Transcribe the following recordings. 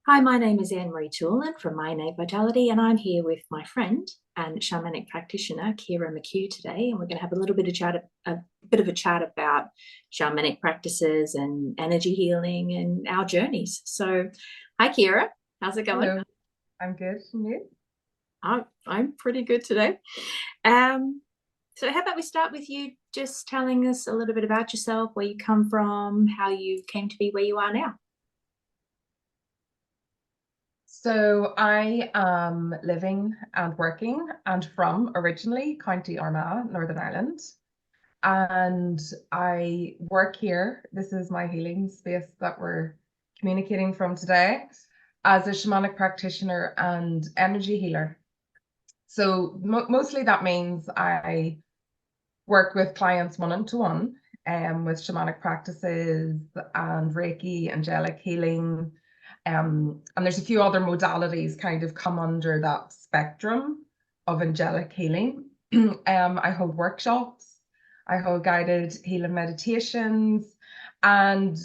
Hi, my name is Anne-Marie Toolin from My Innate Vitality, and I'm here with my friend and shamanic practitioner, Ciara McHugh, today. And we're going to have a little bit of a chat about shamanic practices and energy healing and our journeys. So, hi, Ciara. How's it going? Hello, I'm good. And you? I'm pretty good today. Um, so, how about we start with you just telling us a little bit about yourself, where you come from, how you came to be where you are now? So I am living and working and from originally County Armagh, Northern Ireland. And I work here. This is my healing space that we're communicating from today as a shamanic practitioner and energy healer. So mostly that means I work with clients one-on-one with shamanic practices and reiki, angelic healing. And there's a few other modalities kind of come under that spectrum of angelic healing. I hold workshops, I hold guided healing meditations, and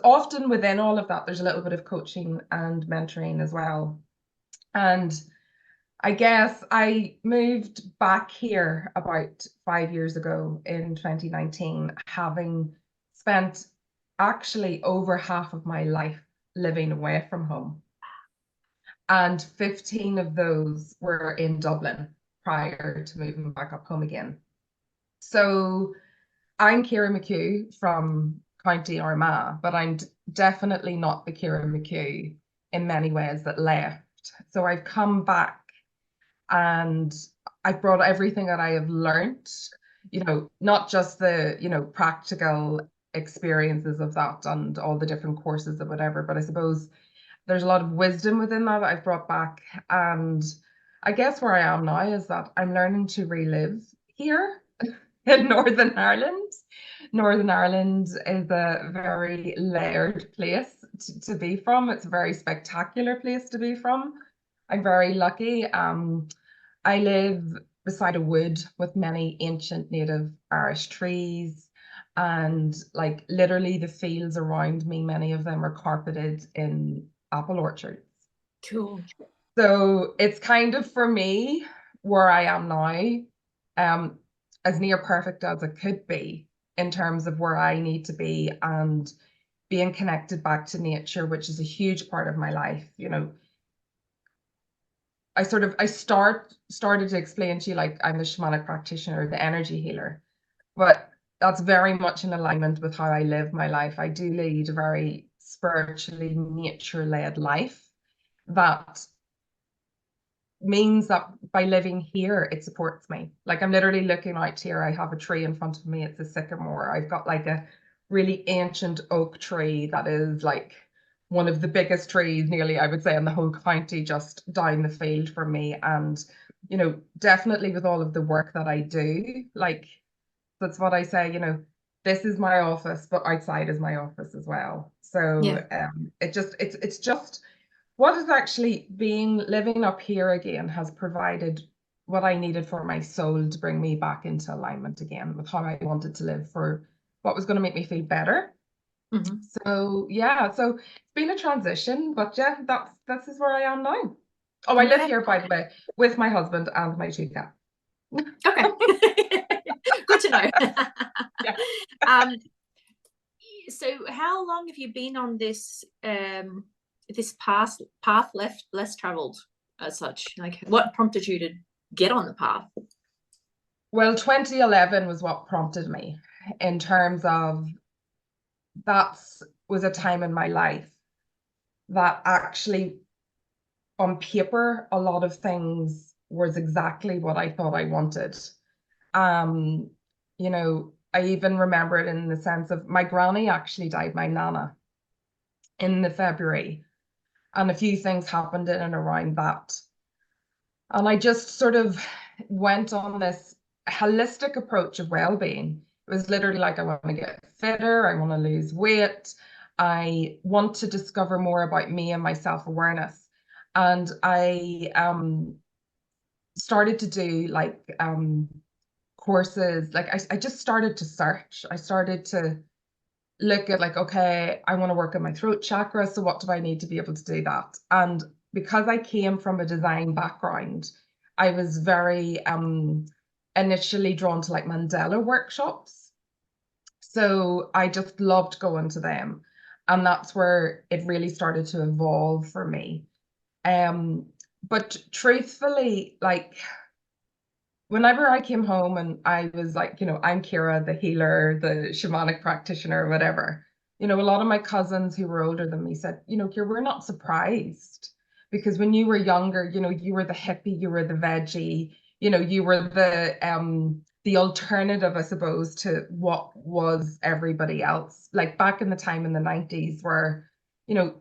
often within all of that, there's a little bit of coaching and mentoring as well. And I guess I moved back here about 5 years ago in 2019, having spent actually over half of my life living away from home. And 15 of those were in Dublin prior to moving back up home again. So I'm Ciara McHugh from County Armagh, but I'm definitely not the Ciara McHugh in many ways that left. So I've come back and I brought everything that I have learned, not just the, practical experiences of that and all the different courses or whatever, but I suppose there's a lot of wisdom within that I've brought back. And I guess where I am now is that I'm learning to relive here in Northern Ireland. Northern Ireland is a very layered place to be from. It's a very spectacular place to be from. I'm very lucky. I live beside a wood with many ancient native Irish trees, and like literally the fields around me, many of them are carpeted in apple orchards. Cool. So it's kind of for me where I am now, um, as near perfect as it could be in terms of where I need to be and being connected back to nature, which is a huge part of my life. I started to explain to you like I'm the shamanic practitioner, the energy healer, but that's very much in alignment with how I live my life. I do lead a very spiritually nature-led life that means that by living here, it supports me. Like I'm literally looking out here. I have a tree in front of me. It's a sycamore. I've got like a really ancient oak tree that is like one of the biggest trees nearly, I would say, in the whole county, just down the field from me. And, definitely with all of the work that I do, like that's what I say, this is my office, but outside is my office as well. So Yeah. it's just what is actually being living up here again has provided what I needed for my soul to bring me back into alignment again with how I wanted to live for what was going to make me feel better. Mhm. So yeah, so it's been a transition, but yeah, that's is where I am now. Oh, I live Okay. here, by the way, with my husband and my two cats. Okay. Good to know. Yeah. um, so how long have you been on this path less traveled as such? Like what prompted you to get on the path? Well, 2011 was what prompted me in terms of that was a time in my life that actually on paper, a lot of things was exactly what I thought I wanted. Um, I even remember it in the sense of my granny actually died, my nana, in the February, and a few things happened in and around that. And I just sort of went on this holistic approach of well-being. It was literally like I want to get fitter, I want to lose weight, I want to discover more about me and my self-awareness. And I started to do like courses. Like I just started to search. I started to look at like, okay, I want to work on my throat chakra. So what do I need to be able to do that? And because I came from a design background, I was very initially drawn to like mandala workshops. So I just loved going to them. And that's where it really started to evolve for me. Um, but truthfully, like whenever I came home and I was like, I'm Ciara, the healer, the shamanic practitioner, whatever, a lot of my cousins who were older than me said, Ciara, we're not surprised because when you were younger, you were the hippie, you were the veggie, you were the alternative, I suppose, to what was everybody else. Like back in the time in the 90s where,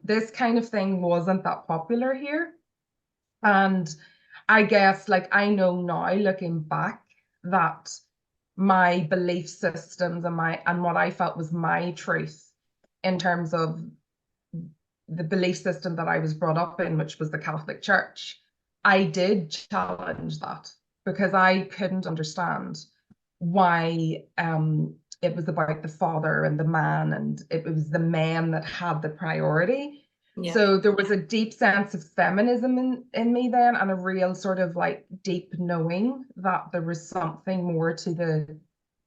this kind of thing wasn't that popular here. And I guess, like, I know now, looking back, that my belief systems and what I felt was my truth in terms of the belief system that I was brought up in, which was the Catholic Church, I did challenge that because I couldn't understand why it was about the father and the man, and it was the man that had the priority. Yeah. So there was a deep sense of feminism in me then, and a real sort of like deep knowing that there was something more to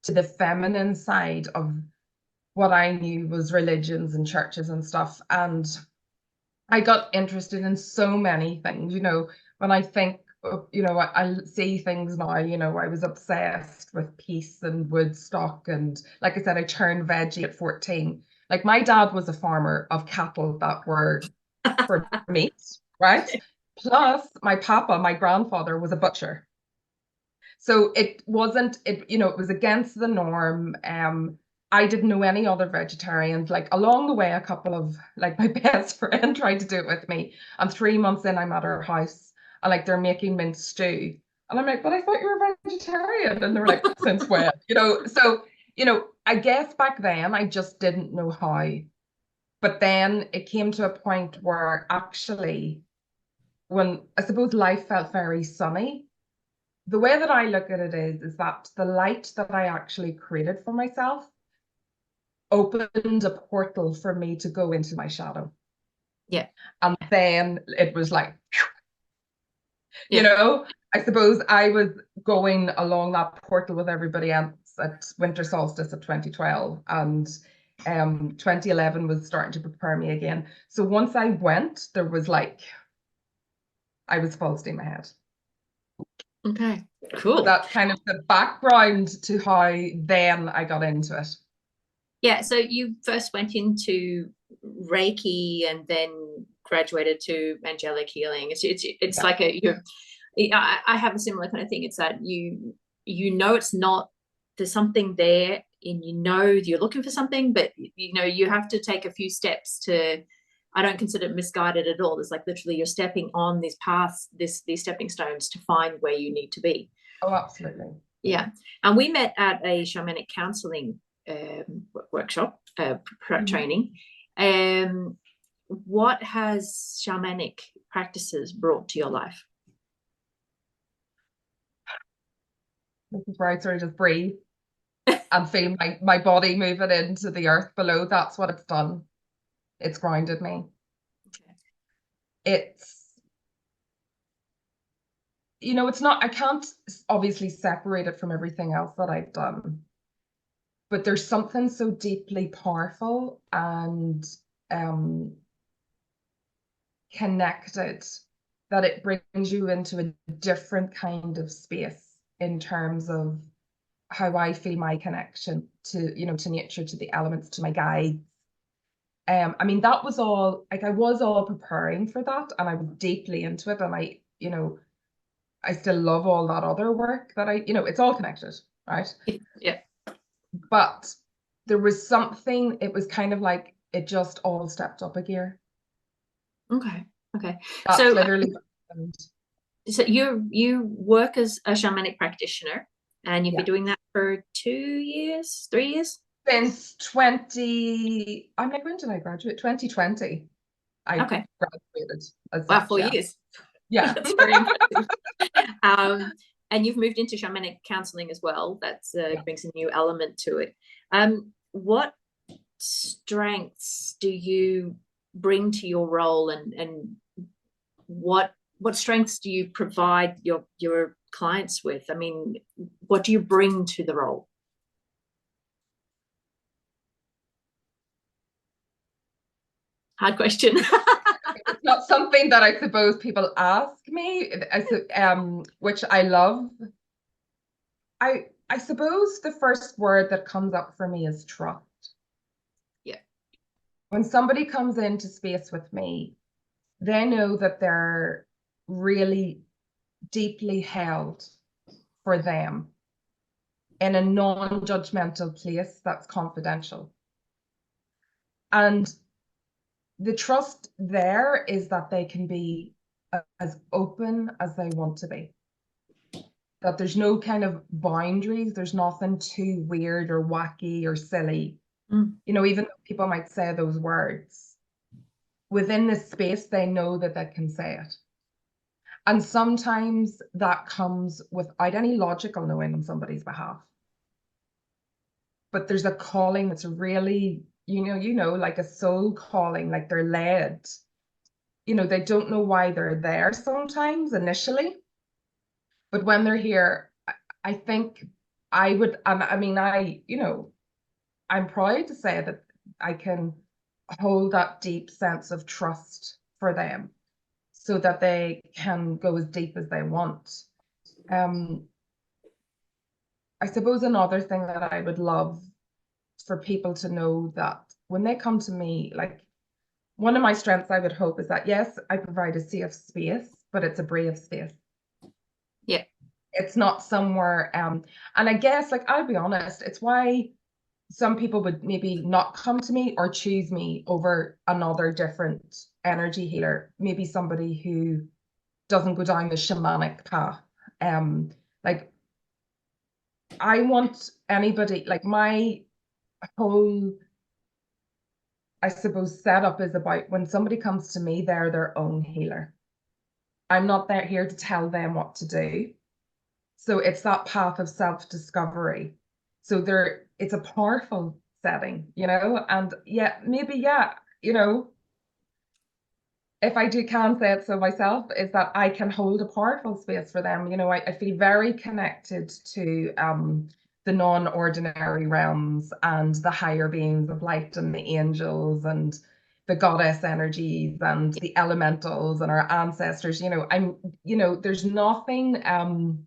the feminine side of what I knew was religions and churches and stuff. And I got interested in so many things, when I think, I see things now, I was obsessed with peace and Woodstock. And like I said, I turned veggie at 14. Like my dad was a farmer of cattle that were for meat, right? Plus my grandfather was a butcher. So it wasn't, it was against the norm. I didn't know any other vegetarians. Like along the way, a couple of like my best friend tried to do it with me. And 3 months in, I'm at her house and like they're making mint stew. And I'm like, but I thought you were vegetarian. And they're like, since when? So, I guess back then I just didn't know how. But then it came to a point where actually, when I suppose life felt very sunny, the way that I look at it is that the light that I actually created for myself opened a portal for me to go into my shadow. Yeah. And then it was like, Yeah. I suppose I was going along that portal with everybody else at winter solstice of 2012. And 2011 was starting to prepare me again. So once I went, there was like, I was full steam ahead. Okay. So Cool. that's kind of the background to how then I got into it. Yeah. So you first went into Reiki and then graduated to angelic healing. It's Yeah. like I have a similar kind of thing. It's that it's not, there's something there and you're looking for something, but you have to take a few steps to, I don't consider it misguided at all. It's like literally you're stepping on these paths, these stepping stones to find where you need to be. Oh, absolutely. Yeah. And we met at a shamanic counseling workshop, training. What has shamanic practices brought to your life? This is where I sort of just breathe and feel my body moving into the earth below. That's what it's done. It's grounded me. Okay. It's not, I can't obviously separate it from everything else that I've done, but there's something so deeply powerful and connected that it brings you into a different kind of space in terms of how I feel my connection to nature, to the elements, to my guides. I mean, that was all, like I was all preparing for that and I was deeply into it. And I still love all that other work that it's all connected, right? Yeah. But there was something, it was kind of like it just all stepped up a gear. Okay. Okay. That's So, literally so you work as a shamanic practitioner, and you've been yeah. doing that for 2 years, 3 years? Since I'm like, when did I graduate? 2020. I Okay. graduated as Wow, such, 4 yeah. years. Yeah. That's very impressive. And you've moved into shamanic counseling as well. That Yeah. brings a new element to it. What strengths do you bring to your role, and what strengths do you provide your clients with? I mean, what do you bring to the role? Hard question. It's not something that I suppose people ask me, which I love. I suppose the first word that comes up for me is trust. Yeah. When somebody comes into space with me, they know that they're really deeply held for them in a non-judgmental place that's confidential. And the trust there is that they can be as open as they want to be. That there's no kind of boundaries, there's nothing too weird or wacky or silly. You know, even though people might say those words, within this space, they know that they can say it. And sometimes that comes without any logical knowing on somebody's behalf. But there's a calling that's really, like a soul calling, like they're led. You know, they don't know why they're there sometimes initially. But when they're here, I think I would, I mean, I'm proud to say that I can hold that deep sense of trust for them so that they can go as deep as they want. I suppose another thing that I would love for people to know, that when they come to me, like, one of my strengths I would hope is that, yes, I provide a safe space, but it's a brave space. Yeah. It's not somewhere, and I guess, like, I'll be honest, it's why some people would maybe not come to me or choose me over another different energy healer, maybe somebody who doesn't go down the shamanic path. Like, I want anybody, like, my whole, I suppose, setup is about when somebody comes to me, they're their own healer. I'm not there here to tell them what to do. So it's that path of self-discovery. So it's a powerful setting, and if I can say it so myself, is that I can hold a powerful space for them. I feel very connected to the non-ordinary realms and the higher beings of light and the angels and the goddess energies and the elementals and our ancestors. There's nothing and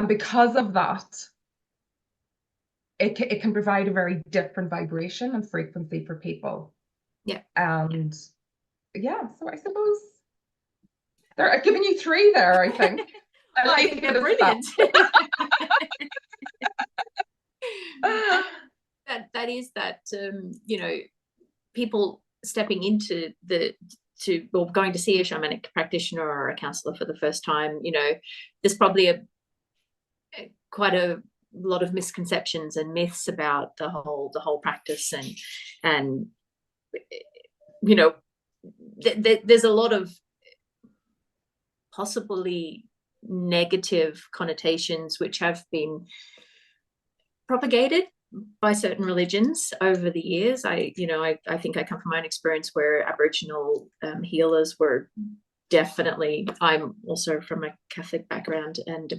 because of that, it can provide a very different vibration and frequency for people. Yeah. And so I suppose I've given you three there, I think. I think they're brilliant. that is that people stepping into or going to see a shamanic practitioner or a counselor for the first time, there's probably quite a lot of misconceptions and myths about the whole practice, and there's a lot of possibly negative connotations which have been propagated by certain religions over the years. I think I come from my own experience where Aboriginal healers were definitely, I'm also from a Catholic background, and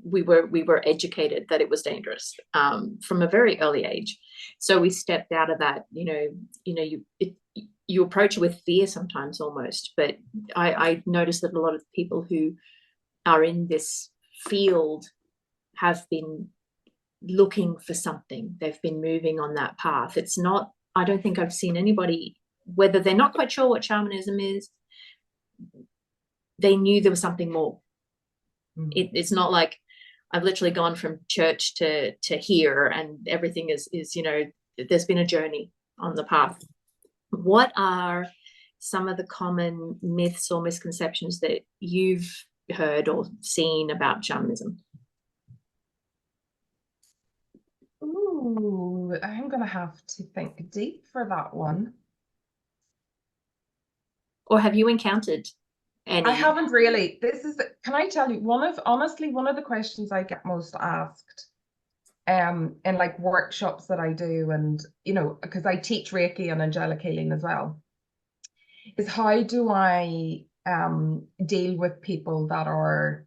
we were educated that it was dangerous from a very early age. So we stepped out of that. You approach it with fear sometimes almost, but I noticed that a lot of people who are in this field have been looking for something. They've been moving on that path. It's not, I don't think I've seen anybody, whether they're not quite sure what shamanism is, they knew there was something more. It's not like I've literally gone from church to here and everything is there's been a journey on the path. What are some of the common myths or misconceptions that you've heard or seen about shamanism? Ooh, I'm gonna have to think deep for that one. Or have you encountered any? I haven't really. Can I tell you, honestly, one of the questions I get most asked in like workshops that I do, and you know, because I teach Reiki and angelic healing as well, is how do I deal with people that are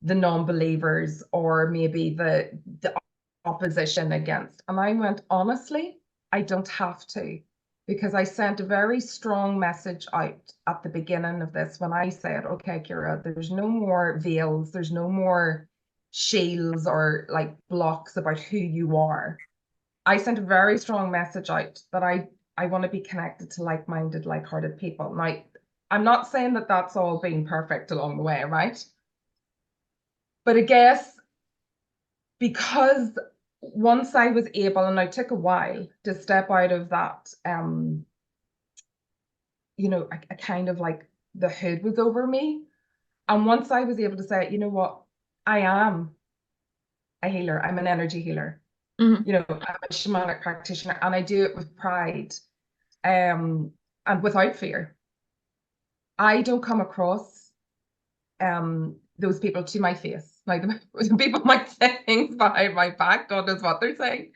the non-believers or maybe the opposition against. And I went, honestly, I don't have to, because I sent a very strong message out at the beginning of this when I said, okay, Ciara, there's no more veils, there's no more shields or like blocks about who you are. I sent a very strong message out that I want to be connected to like-minded, like-hearted people. Now, I'm not saying that that's all been perfect along the way, right? But I guess because once I was able, and it took a while to step out of that, you know, I kind of like the hood was over me. And once I was able to say, you know what, I am a healer, I'm an energy healer, you know, I'm a shamanic practitioner, and I do it with pride, and without fear. I don't come across those people to my face. Like people might say things behind my back, God knows what they're saying.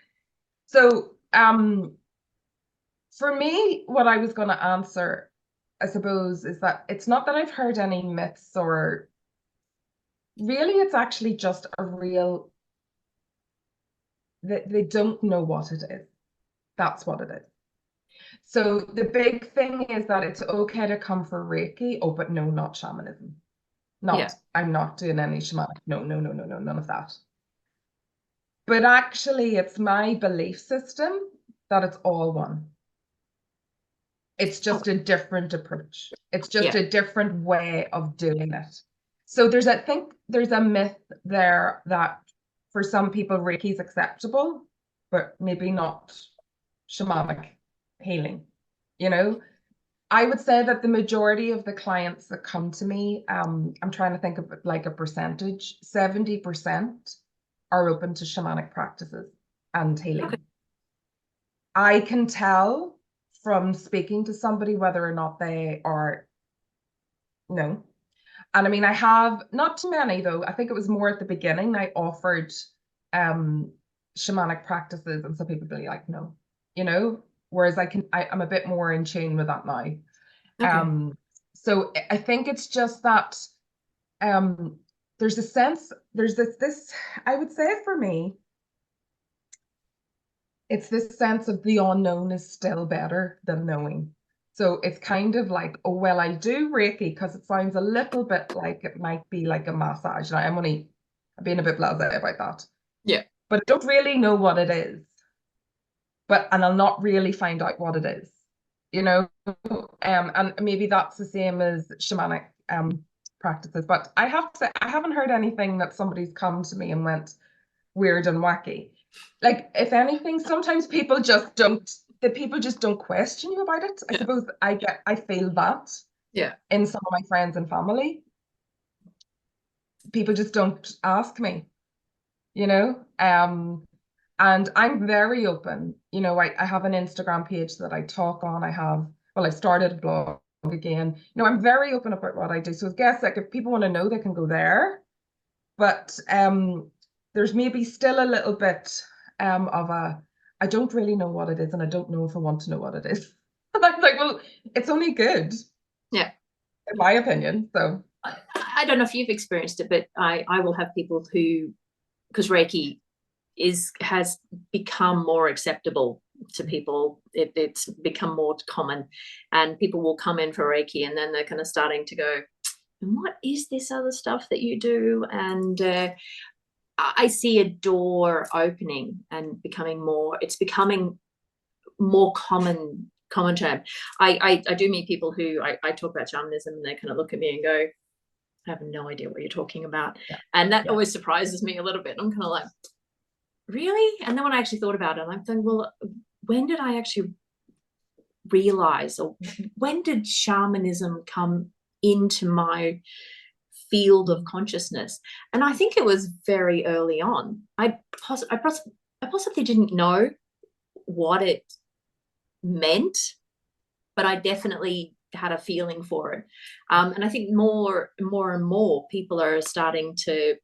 So for me, what I was going to answer, I suppose, is that it's not that I've heard any myths, or really it's actually just a real, they don't know what it is. That's what it is. So the big thing is that it's okay to come for Reiki. Oh, but no, not shamanism. Not, Yeah. I'm not doing any shamanic. No, no, no, no, no, none of that. But actually, it's my belief system that it's all one. It's just a different approach. It's just Yeah. a different way of doing it. So I think there's a myth there that for some people Reiki is acceptable, but maybe not shamanic healing. You know, I would say that the majority of the clients that come to me, I'm trying to think of it like a percentage, 70% are open to shamanic practices and healing. Okay. I can tell from speaking to somebody whether or not they are, no. And I mean, I have not too many though. I think it was more at the beginning. I offered shamanic practices, and some people be like, no, you know, whereas I'm a bit more in tune with that now. Okay. So I think it's just that there's a sense, there's this, I would say for me, it's this sense of the unknown is still better than knowing. So it's kind of like, oh, well, I do Reiki because it sounds a little bit like it might be like a massage. Now, I'm being a bit blasé about that. Yeah. But I don't really know what it is. And I'll not really find out what it is, you know? And maybe that's the same as shamanic practices. But I have to say, I haven't heard anything that somebody's come to me and went weird and wacky. Like, if anything, sometimes people just don't question you about it. I suppose I feel that in some of my friends and family. People just don't ask me, you know? And I'm very open. You know, I have an Instagram page that I talk on. I started a blog again. You know, I'm very open about what I do. So I guess like if people want to know, they can go there. But there's maybe still a little bit of I don't really know what it is, and I don't know if I want to know what it is. And I'm like, well, it's only good. Yeah. In my opinion. So I don't know if you've experienced it, but I will have people who, because Reiki has become more acceptable to people, it's become more common, and people will come in for Reiki and then they're kind of starting to go, and what is this other stuff that you do? And I see a door opening and becoming more common term. I do meet people who I talk about shamanism and they kind of look at me and go, I have no idea what you're talking about. Yeah. And that always surprises me a little bit. I'm kind of like, really? And then when I actually thought about it, I'm thinking, well, when did I actually realize, or when did shamanism come into my field of consciousness? And I think it was very early on. I possibly didn't know what it meant, but I definitely had a feeling for it. And I think more and more people are starting to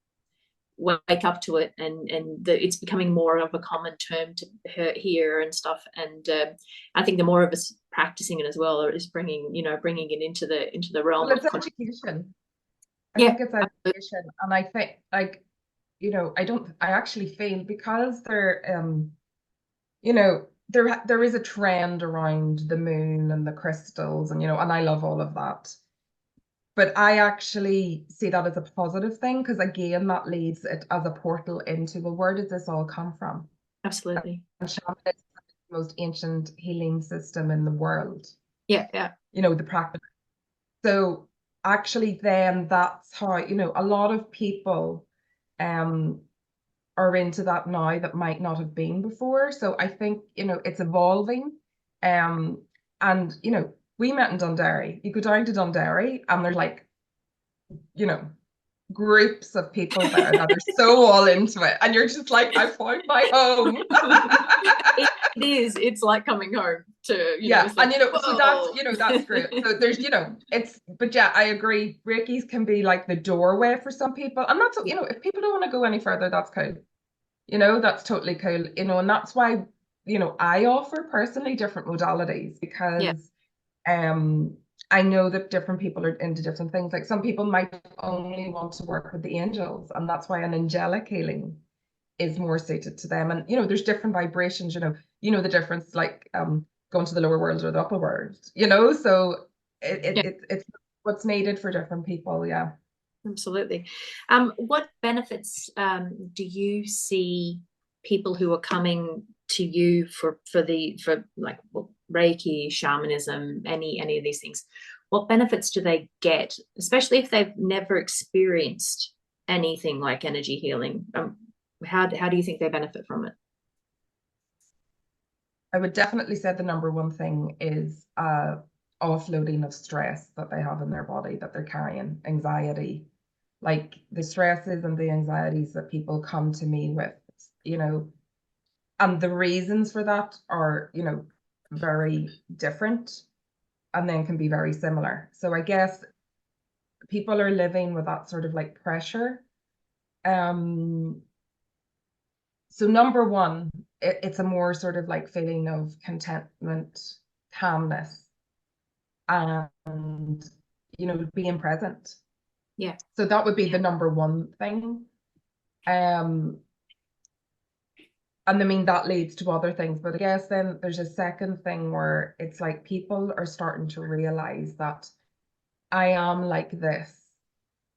wake up to it, and it's becoming more of a common term to hear and stuff. And I think the more of us practicing it as well is bringing it into the realm Well, it's of education. I yeah, think it's education, and I think, like, I actually feel, because there is a trend around the moon and the crystals, and and I love all of that. But I actually see that as a positive thing, because again, that leads it as a portal into, well, where did this all come from? absolutely. And shamanism is the most ancient healing system in the world. Yeah. The practice. So actually, then that's how, a lot of people are into that now that might not have been before. So I think, it's evolving. And, we met in Dundee. You go down to Dundee and there's like, groups of people there that are so all into it. And you're just like, I found my home. It is. It's like coming home to, Yeah. it's like, And, so that's great. So there's, but yeah, I agree. Reiki's can be like the doorway for some people. And that's, if people don't want to go any further, that's cool. That's totally cool. And that's why, I offer personally different modalities, because I know that different people are into different things. Like, some people might only want to work with the angels, and that's why an angelic healing is more suited to them. And there's different vibrations. The difference, like going to the lower world or the upper world. So it's what's needed for different people. Yeah. Absolutely. What benefits do you see people who are coming to you for like Reiki, shamanism, any of these things? What benefits do they get, especially if they've never experienced anything like energy healing? How do you think they benefit from it? I would definitely say the number one thing is offloading of stress that they have in their body, that they're carrying, anxiety, like the stresses and the anxieties that people come to me with, and the reasons for that are, very different, and then can be very similar. So I guess people are living with that sort of like pressure. So number one, it's a more sort of like feeling of contentment, calmness, and being present. Yeah. So that would be the number one thing. And I mean, that leads to other things, but I guess then there's a second thing where it's like people are starting to realize that I am like this,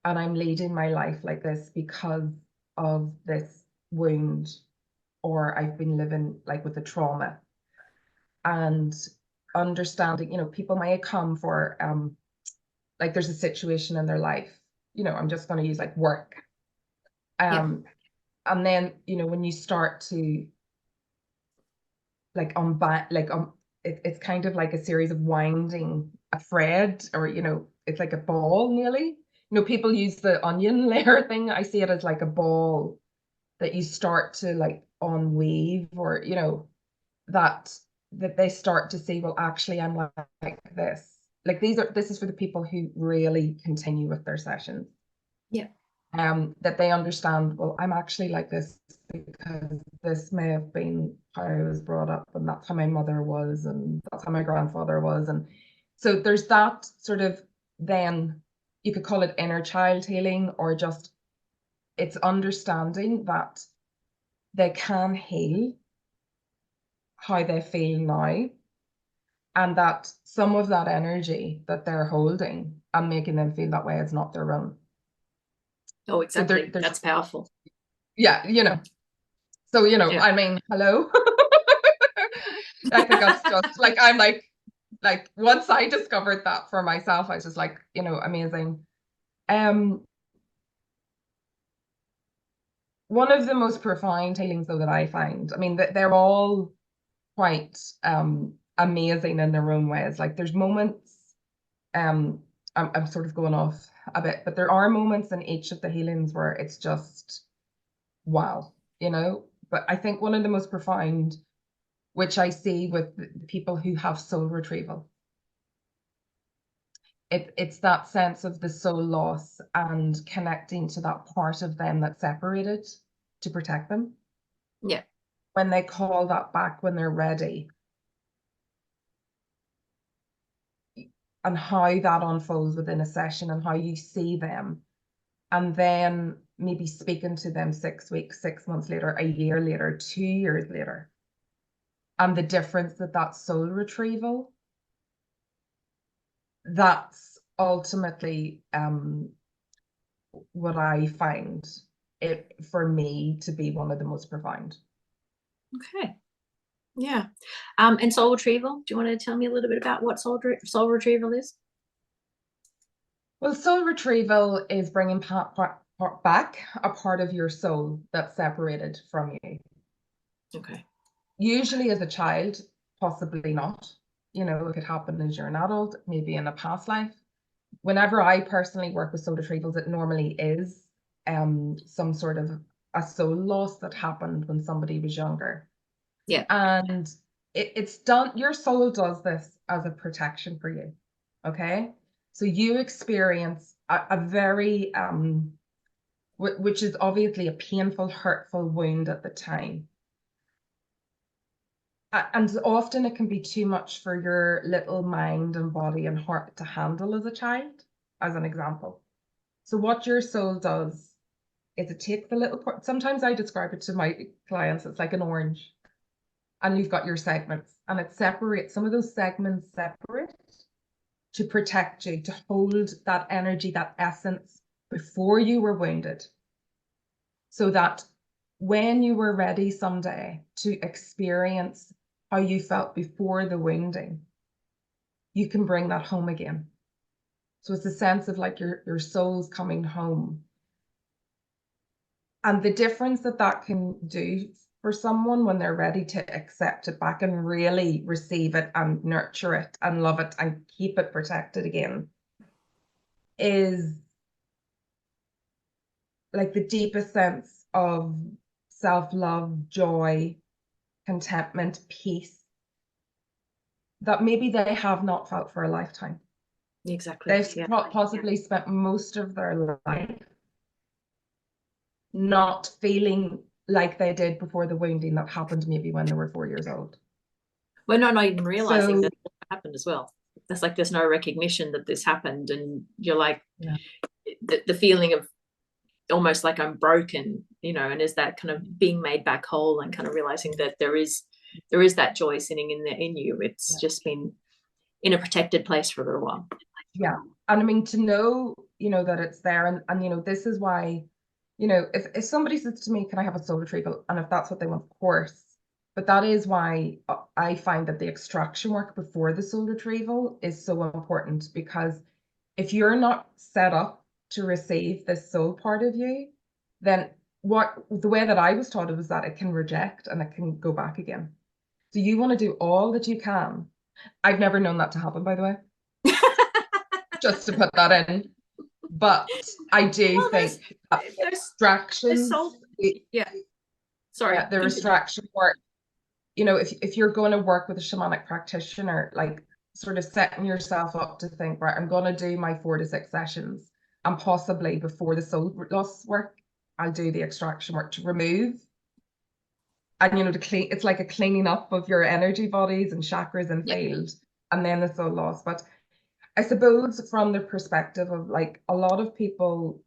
and I'm leading my life like this because of this wound, or I've been living like with the trauma. And understanding, people might come for like, there's a situation in their life, I'm just going to use like work. Yeah. And then, when you start to like it's kind of like a series of winding a thread, or it's like a ball nearly. People use the onion layer thing. I see it as like a ball that you start to like unweave, or that they start to see, well, actually, I'm like this. Like, this is for the people who really continue with their sessions. Yeah. That they understand, well, I'm actually like this because this may have been how I was brought up, and that's how my mother was, and that's how my grandfather was. And so there's that sort of, then you could call it inner child healing, or just it's understanding that they can heal how they feel now, and that some of that energy that they're holding and making them feel that way is not their own. Oh, exactly. So That's powerful. yeah, so Yeah. I mean, hello. I think that's just like, I'm like once I discovered that for myself, I was just like, amazing. One of the most profound healings though that I find, I mean, they're all quite amazing in their own ways. Like, there's moments, I'm sort of going off a bit, but there are moments in each of the healings where it's just wow, But I think one of the most profound, which I see with the people who have soul retrieval, It's that sense of the soul loss and connecting to that part of them that's separated to protect them. Yeah. When they call that back when they're ready, and how that unfolds within a session and how you see them, and then maybe speaking to them 6 weeks, 6 months later, a year later, 2 years later, and the difference that soul retrieval, that's ultimately what I find it for me to be one of the most profound. Okay. Yeah. And soul retrieval, do you want to tell me a little bit about what soul retrieval is? Well, soul retrieval is bringing back a part of your soul that's separated from you. Okay. Usually as a child, possibly not. You know, it could happen as you're an adult, maybe in a past life. Whenever I personally work with soul retrievals, it normally is some sort of a soul loss that happened when somebody was younger. Yeah. And it's done, your soul does this as a protection for you. Okay. So you experience a very, which is obviously a painful, hurtful wound at the time. And often it can be too much for your little mind and body and heart to handle as a child, as an example. So what your soul does is it takes the little part. Sometimes I describe it to my clients, it's like an orange. And you've got your segments, and it separates some of those segments separate to protect you, to hold that energy, that essence before you were wounded, so that when you were ready someday to experience how you felt before the wounding, you can bring that home again. So it's a sense of like your soul's coming home. And the difference that can do for someone when they're ready to accept it back and really receive it and nurture it and love it and keep it protected again is like the deepest sense of self-love, joy, contentment, peace that maybe they have not felt for a lifetime. Exactly. They've possibly spent most of their life not feeling like they did before the wounding that happened maybe when they were 4 years old. We're not even realizing So, that happened as well. That's like there's no recognition that this happened, and you're like, yeah. the feeling of almost like I'm broken, you know, and is that kind of being made back whole and kind of realizing that there is that joy sitting in you. It's just been in a protected place for a little while. Yeah. And I mean, to know, you know, that it's there, and you know, this is why, you know, if somebody says to me, can I have a soul retrieval? And if that's what they want, of course. But that is why I find that the extraction work before the soul retrieval is so important, because if you're not set up to receive this soul part of you, then the way that I was taught it was that it can reject and it can go back again. So you want to do all that you can. I've never known that to happen, by the way. Just to put that in. But I do think there's distractions. Yeah. Sorry. Yeah, the distraction work. You know, if you're going to work with a shamanic practitioner, like sort of setting yourself up to think, right, I'm going to do my 4 to 6 sessions, and possibly before the soul loss work, I'll do the extraction work to remove. And, you know, to clean, it's like a cleaning up of your energy bodies and chakras and field, and then the soul loss. But I suppose from the perspective of like a lot of people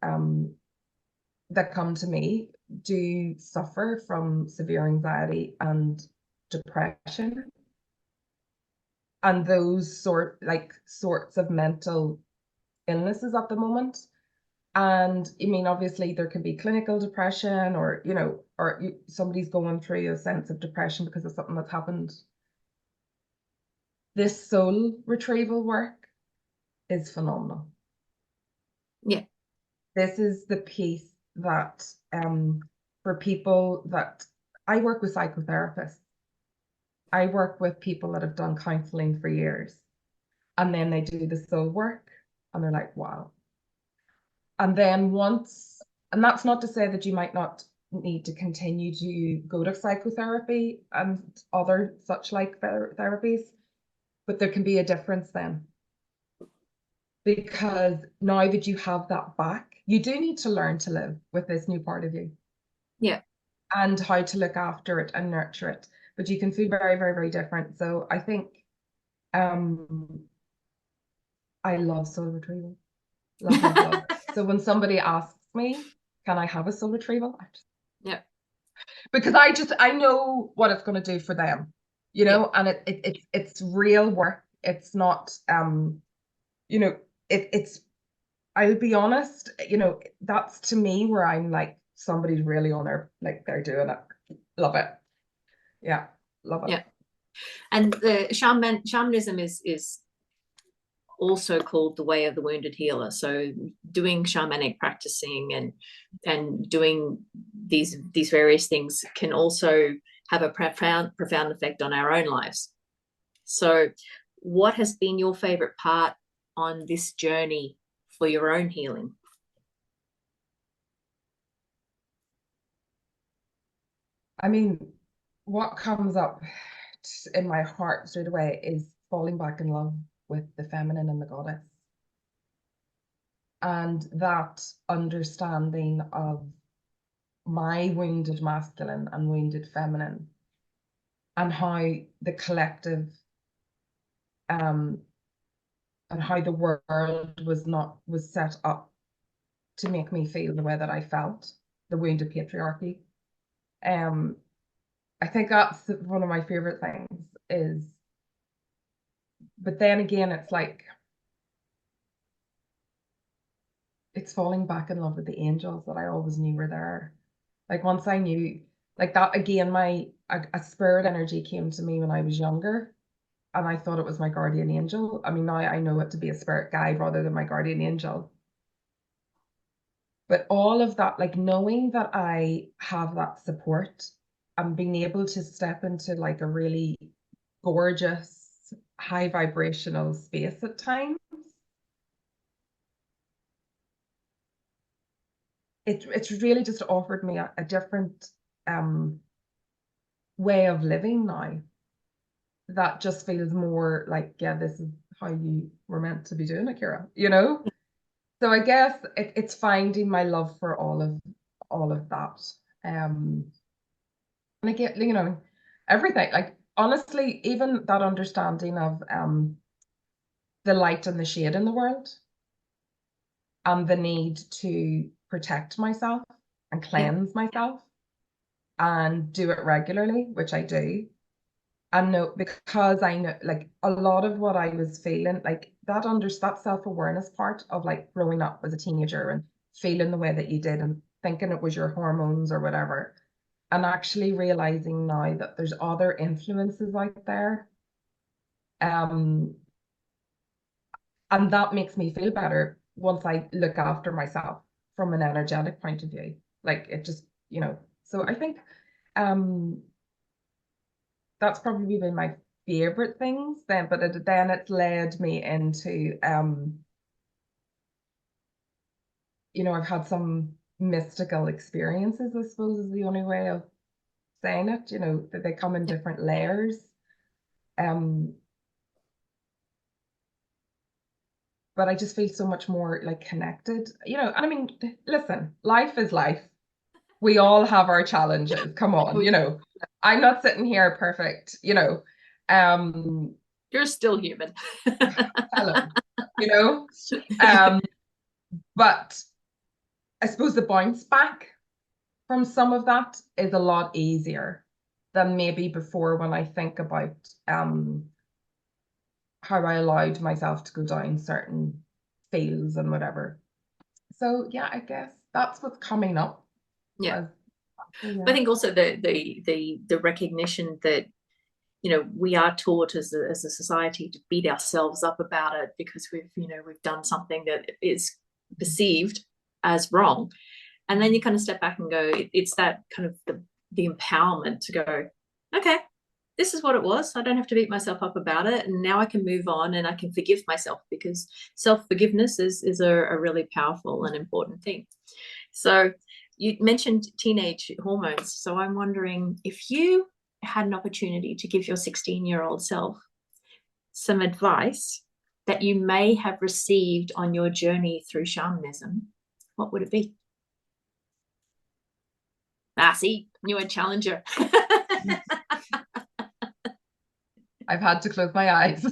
that come to me do suffer from severe anxiety and depression, and those sorts of mental illnesses at the moment. And I mean, obviously there can be clinical depression, or you know, or somebody's going through a sense of depression because of something that's happened. This soul retrieval work is phenomenal. Yeah. This is the piece that for people that I work with psychotherapists. I work with people that have done counseling for years, and then they do the soul work and they're like, wow. And then and that's not to say that you might not need to continue to go to psychotherapy and other such like therapies, but there can be a difference then. because now that you have that back, you do need to learn to live with this new part of you. Yeah. And how to look after it and nurture it. But you can feel very, very, very different. So I think I love soul retrieval. Love, love, love. So when somebody asks me, can I have a soul retrieval? Yeah. Because I know what it's going to do for them, you know, and it's real work. It's not you know, it's I'll be honest, you know, that's to me where I'm like, somebody's really on their, like, they're doing it. Love it. Yeah, love it. Yeah. And the shamanism is also called the way of the wounded healer. So doing shamanic practicing and doing these various things can also have a profound effect on our own lives. So what has been your favorite part on this journey for your own healing? I mean, what comes up in my heart straight away is falling back in love with the feminine and the goddess. And that understanding of my wounded masculine and wounded feminine, and how the collective and how the world was set up to make me feel the way that I felt, the wounded patriarchy. I think that's one of my favorite things is, but then again, it's like, it's falling back in love with the angels that I always knew were there. Like once I knew, like that again, a spirit energy came to me when I was younger, and I thought it was my guardian angel. I mean, now I know it to be a spirit guide rather than my guardian angel. But all of that, like knowing that I have that support and being able to step into like a really gorgeous, high vibrational space at times, it's really just offered me a different way of living now that just feels more like, yeah, this is how you were meant to be doing it, Ciara, you know? So I guess it's finding my love for all of that. And I get, you know, everything. Like honestly, even that understanding of the light and the shade in the world, and the need to protect myself and Yeah. cleanse myself and do it regularly, which I do. And know, because I know like a lot of what I was feeling, like that self-awareness part of like growing up as a teenager and feeling the way that you did and thinking it was your hormones or whatever, and actually realizing now that there's other influences out there, and that makes me feel better once I look after myself from an energetic point of view. Like it just, you know, so I think um that's probably been my favorite things then, but then it's led me into you know, I've had some mystical experiences, I suppose is the only way of saying it, you know, that they come in different layers. Um, but I just feel so much more like connected, you know, and I mean, listen, life is life. We all have our challenges. Come on, you know. I'm not sitting here perfect, you know. You're still human. Hello, you know. But I suppose the bounce back from some of that is a lot easier than maybe before, when I think about how I allowed myself to go down certain fields and whatever. So yeah, I guess that's what's coming up. Yeah. Yeah. I think also the recognition that, you know, we are taught as a society to beat ourselves up about it because we've done something that is perceived as wrong. And then you kind of step back and go, it's that kind of the empowerment to go, okay, this is what it was. I don't have to beat myself up about it. And now I can move on and I can forgive myself, because self-forgiveness is a really powerful and important thing. So you mentioned teenage hormones. So I'm wondering, if you had an opportunity to give your 16-year-old self some advice, that you may have received on your journey through shamanism, what would it be? See, you're a challenger. I've had to close my eyes.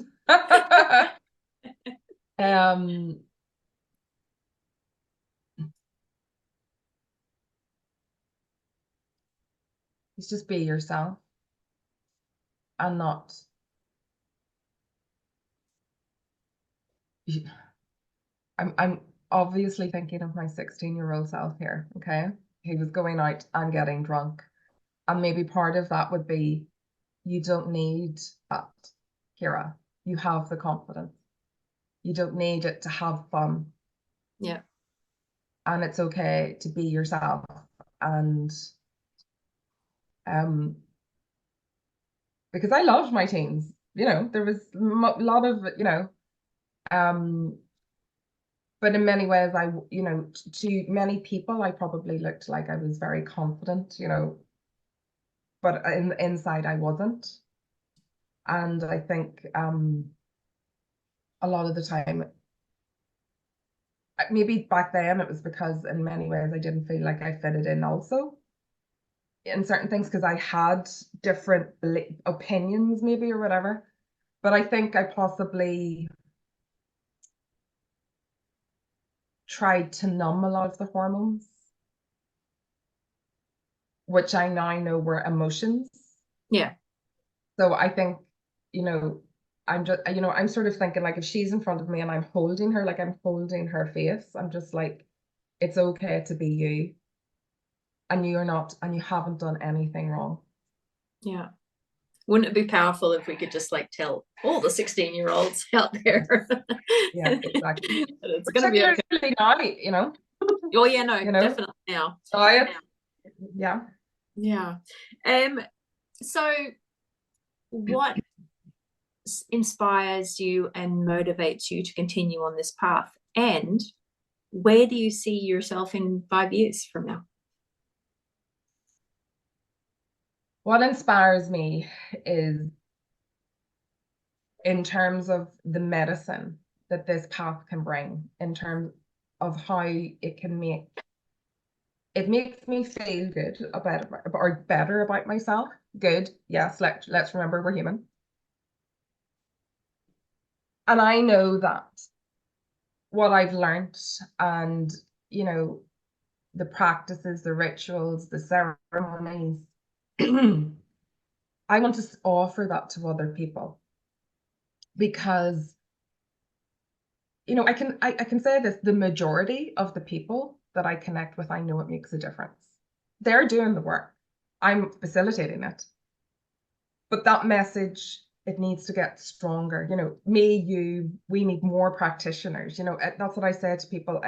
It's just be yourself and not. I'm obviously thinking of my 16-year-old self here, okay? He was going out and getting drunk. And maybe part of that would be, you don't need that, Ciara. You have the confidence. You don't need it to have fun. Yeah. And it's okay to be yourself. And because I loved my teens, there was a lot of, but in many ways, to many people, I probably looked like I was very confident, but inside I wasn't. And I think a lot of the time, maybe back then it was because in many ways I didn't feel like I fitted in also in certain things because I had different opinions maybe or whatever. But I think I possibly tried to numb a lot of the hormones, which I now know were emotions. Yeah. So I think, I'm just, I'm sort of thinking like if she's in front of me and I'm holding her, like I'm holding her face, I'm just like, it's okay to be you. And you're not, and you haven't done anything wrong. Yeah. Wouldn't it be powerful if we could just like tell all the 16-year-olds out there? Yeah, exactly. It's going to be okay. Now, Oh yeah, no, definitely now. Yeah. Yeah. So what inspires you and motivates you to continue on this path? And where do you see yourself in 5 years from now? What inspires me is in terms of the medicine that this path can bring, in terms of how it makes me feel good about or better about myself. Good, yes, let's remember we're human. And I know that what I've learned and, the practices, the rituals, the ceremonies, I want to offer that to other people because, I can say this, the majority of the people that I connect with, I know it makes a difference. They're doing the work. I'm facilitating it. But that message, it needs to get stronger. We need more practitioners. That's what I say to people.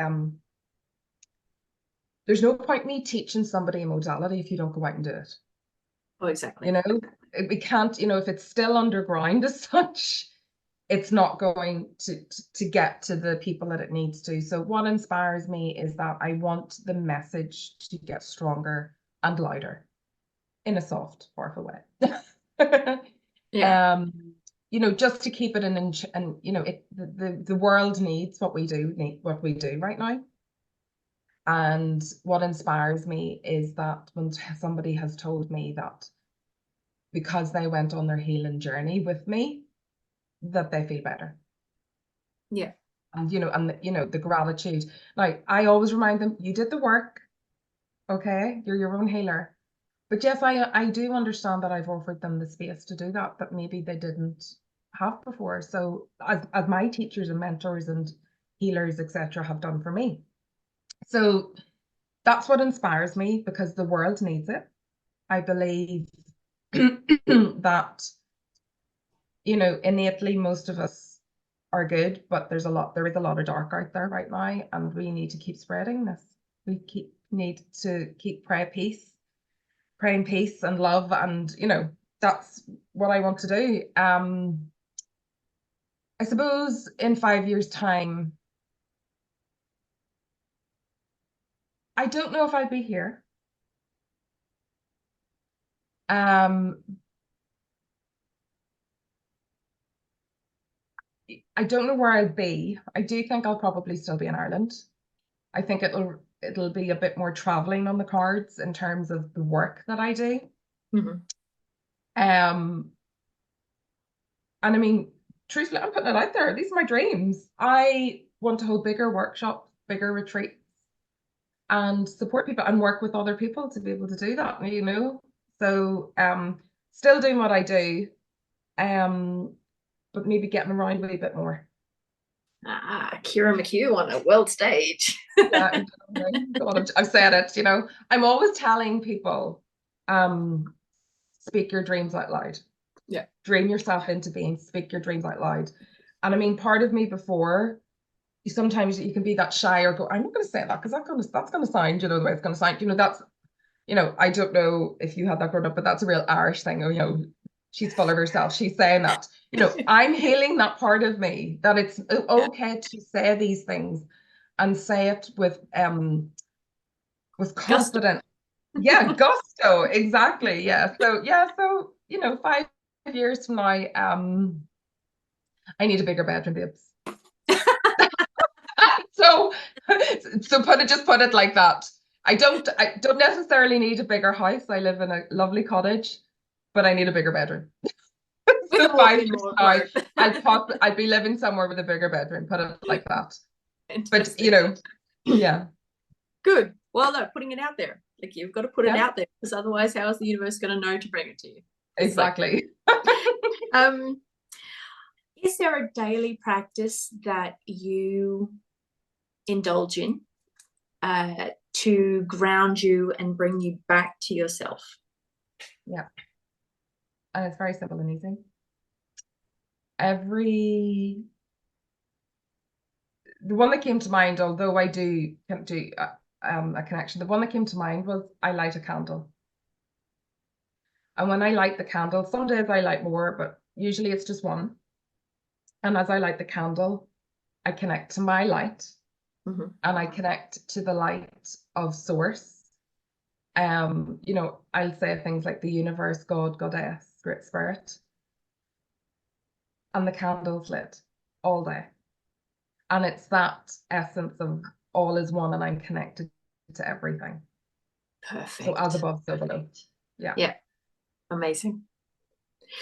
There's no point me teaching somebody a modality if you don't go out and do it. Oh, exactly. We can't, if it's still underground as such, it's not going to get to the people that it needs to. So what inspires me is that I want the message to get stronger and louder in a soft, powerful way. Yeah. Just to keep it in, and the world needs what we do right now. And what inspires me is that when somebody has told me that because they went on their healing journey with me, that they feel better. Yeah. And, the gratitude. Now, I always remind them, you did the work, okay? You're your own healer. But yes, I do understand that I've offered them the space to do that maybe they didn't have before. So as my teachers and mentors and healers, etc., have done for me. So that's what inspires me because the world needs it. I believe that, innately most of us are good, but there is a lot of dark out there right now, and we need to keep spreading this. We need to keep praying peace and love, and that's what I want to do. I suppose in 5 years' time, I don't know if I'd be here. I don't know where I'll be. I do think I'll probably still be in Ireland. I think it'll be a bit more traveling on the cards in terms of the work that I do. Mm-hmm. Um, and I mean, truthfully, I'm putting it out there. These are my dreams. I want to hold bigger workshops, bigger retreats, and support people and work with other people to be able to do that, you know. So still doing what I do, but maybe getting around a wee bit more. Ciara McHugh on a world stage. Yeah, I've said it, you know. I'm always telling people, speak your dreams out loud. Yeah. Dream yourself into being, speak your dreams out loud. And I mean, part of me before, sometimes you can be that shy or go, I'm not going to say that because that's going to sound, you know, the way it's going to sound. You know, that's, you know, I don't know if you had that growing up, but that's a real Irish thing. Or, you know, she's full of herself. She's saying that. You know, I'm healing that part of me that it's okay to say these things and say it with confidence. Yeah, gusto, exactly. Yeah. So you know, 5 years from now, I need a bigger bedroom, babes. So put it like that. I don't necessarily need a bigger house. I live in a lovely cottage, but I need a bigger bedroom. So 5 years now, I'd be living somewhere with a bigger bedroom, put it like that. But you know, yeah. Good. Well, no, putting it out there. Like you've got to put it Yeah. out there because otherwise, how is the universe going to know to bring it to you? Exactly. Is there a daily practice that you indulge in to ground you and bring you back to yourself? Yeah. And it's very simple and easy. The one that came to mind, although I do a connection, the one that came to mind was I light a candle. And when I light the candle, some days I light more, but usually it's just one. And as I light the candle, I connect to my light, mm-hmm. and I connect to the light of source. You know, I'll say things like the universe, God, goddess, great spirit. And the candle's lit all day. And it's that essence of all is one and I'm connected to everything. Perfect. So as above, so below. Yeah. Yeah. Amazing.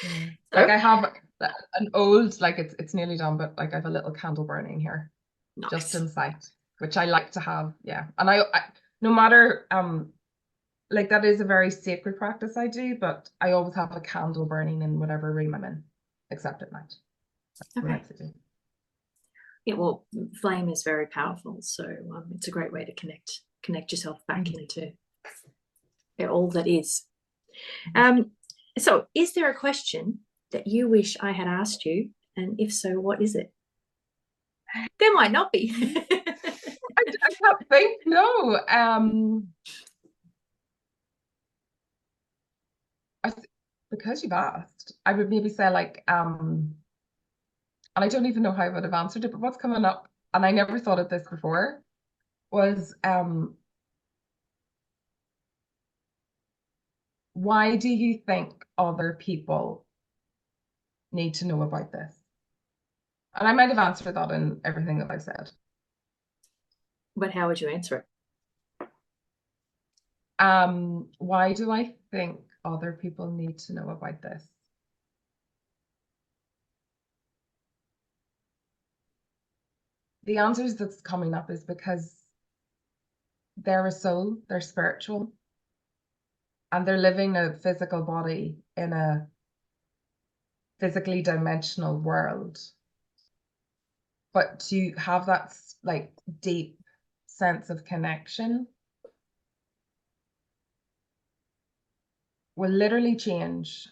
Yeah. Like I have an old, like it's nearly done, but like I have a little candle burning here. Nice. Just in sight, which I like to have. Yeah. And I no matter like that is a very sacred practice I do, but I always have a candle burning in whatever room I'm in, except at night. Okay. Yeah, well, flame is very powerful, so it's a great way to connect yourself back into all that is. So is there a question that you wish I had asked you, and if so, what is it? There might not be. I can't think. No. Because you've asked, I would maybe say like and I don't even know how I would have answered it, but what's coming up, and I never thought of this before, was why do you think other people need to know about this? And I might have answered that in everything that I've said. But how would you answer it? Why do I think other people need to know about this? The answers that's coming up is because they're a soul, they're spiritual, and they're living a physical body in a physically dimensional world. But to have that like deep sense of connection will literally change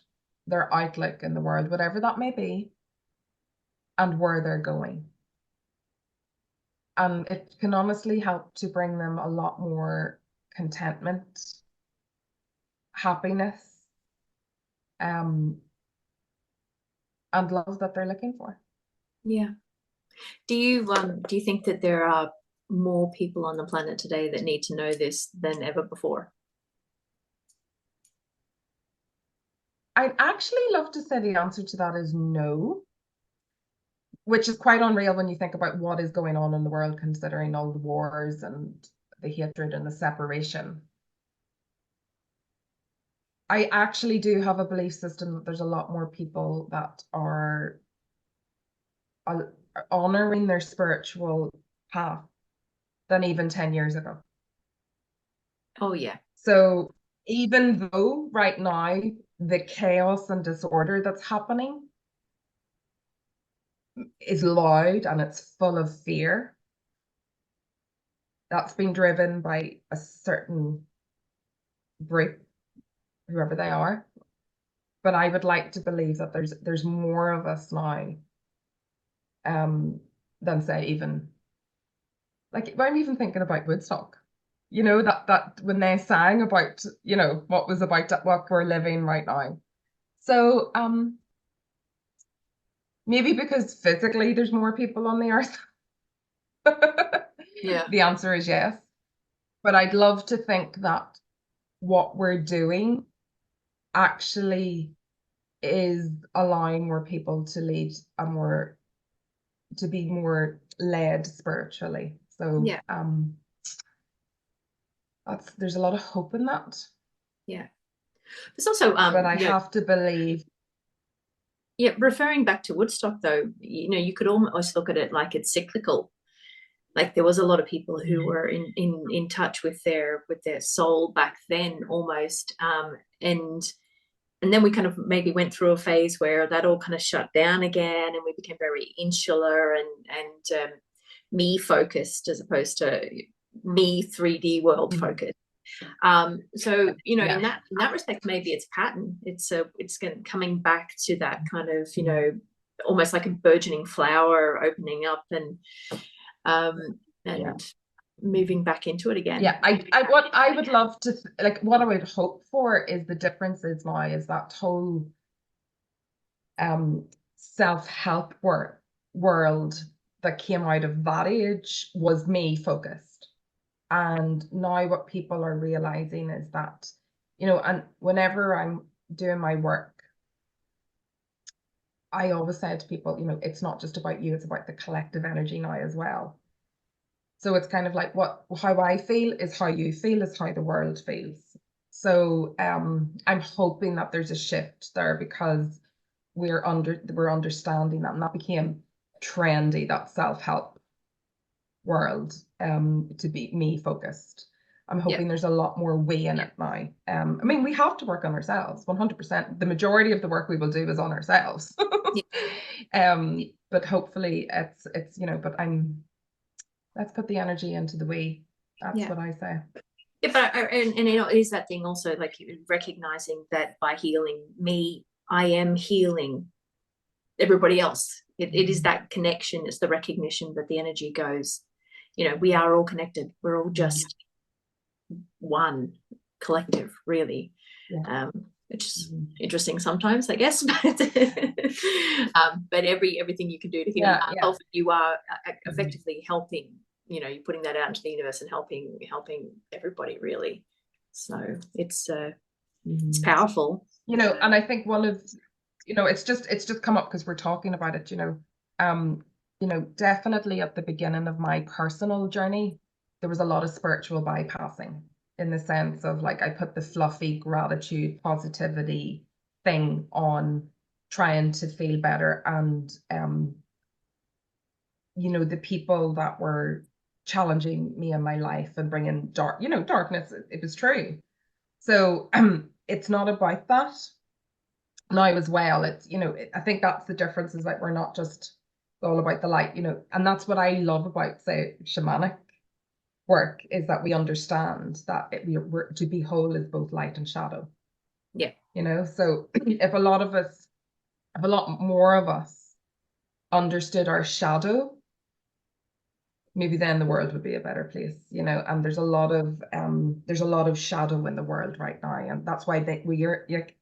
their outlook in the world, whatever that may be, and where they're going. And it can honestly help to bring them a lot more contentment, happiness, and love that they're looking for. Yeah. Do you think that there are more people on the planet today that need to know this than ever before? I'd actually love to say the answer to that is no. which is quite unreal when you think about what is going on in the world, considering all the wars and the hatred and the separation. I actually do have a belief system that there's a lot more people that are honoring their spiritual path than even 10 years ago. Oh, yeah. So even though right now the chaos and disorder that's happening is loud and it's full of fear, that's been driven by a certain group, whoever they are. But I would like to believe that there's more of us now than say even like I'm even thinking about Woodstock. You know, that when they sang about, you know, what was about what we're living right now. So maybe because physically there's more people on the earth. Yeah. The answer is yes. But I'd love to think that what we're doing actually is allowing more people to lead a more, to be more led spiritually. So Yeah. there's a lot of hope in that. Yeah. There's also But I have to believe. Yeah, referring back to Woodstock though, you could almost look at it like it's cyclical. Like there was a lot of people who were in touch with their soul back then almost, and then we kind of maybe went through a phase where that all kind of shut down again, and we became very insular and me focused as opposed to me 3D world focused. So in that respect, maybe it's pattern. It's coming back to that kind of almost like a burgeoning flower opening up and moving back into it again. Yeah, what I would love to like, what I would hope for is the differences now is that whole self-help world that came out of that age was me focused. And now what people are realizing is that, and whenever I'm doing my work, I always say to people, it's not just about you, it's about the collective energy now as well. So it's kind of like how I feel is how you feel is how the world feels. So I'm hoping that there's a shift there because we're understanding that, and that became trendy, that self-help world, to be me focused. I'm hoping there's a lot more we in it now. I mean, we have to work on ourselves 100%. The majority of the work we will do is on ourselves. But hopefully it's but let's put the energy into the we. That's what I say. Yeah, but and it is that thing also, like recognizing that by healing me, I am healing everybody else. It is that connection. It's the recognition that the energy goes, we are all connected. We're all just one collective, really. Which is interesting sometimes, I guess, but everything you can do to heal yourself, you are effectively helping. You're putting that out into the universe and helping everybody, really. So it's powerful. And I think one of it's just come up because we're talking about it. Definitely at the beginning of my personal journey, there was a lot of spiritual bypassing, in the sense of like I put the fluffy gratitude, positivity thing on, trying to feel better, and the people that were challenging me in my life and bringing darkness, it was true. So it's not about that now as well. It's I think that's the difference, is like we're not just all about the light, and that's what I love about, say, shamanic work, is that we understand that we're to be whole is both light and shadow. So if a lot more of us understood our shadow, maybe then the world would be a better place, and there's a lot of shadow in the world right now, and that's why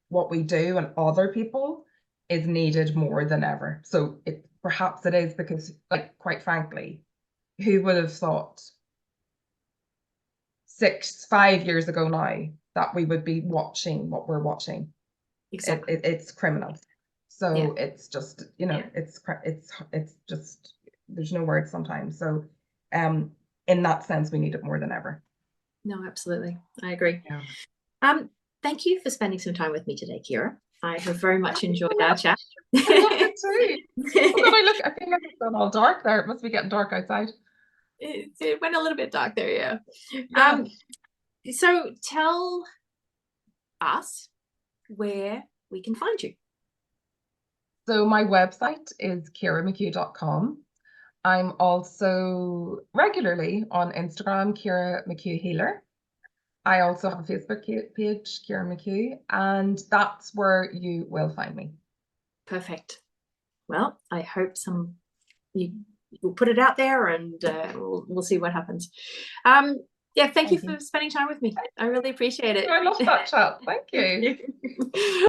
what we do and other people is needed more than ever. So perhaps it is because, like, quite frankly, who would have thought 5 years ago now that we would be watching what we're watching? Exactly. It's criminal. So it's just, you know, it's just, there's no words sometimes. So in that sense, we need it more than ever. No, absolutely. I agree. Yeah. Thank you for spending some time with me today, Ciara. I have very much enjoyed our chat. I love it too. Oh God, I feel like it's gone all dark there. It must be getting dark outside. It went a little bit dark there, yeah. Yeah. So tell us where we can find you. So my website is ciaramchugh.com. I'm also regularly on Instagram, Ciara McHugh Healer. I also have a Facebook page, Ciara McHugh, and that's where you will find me. Perfect. Well, I hope you will put it out there, and we'll see what happens. Yeah, thank you for spending time with me. I really appreciate it. I love that chat. Thank you.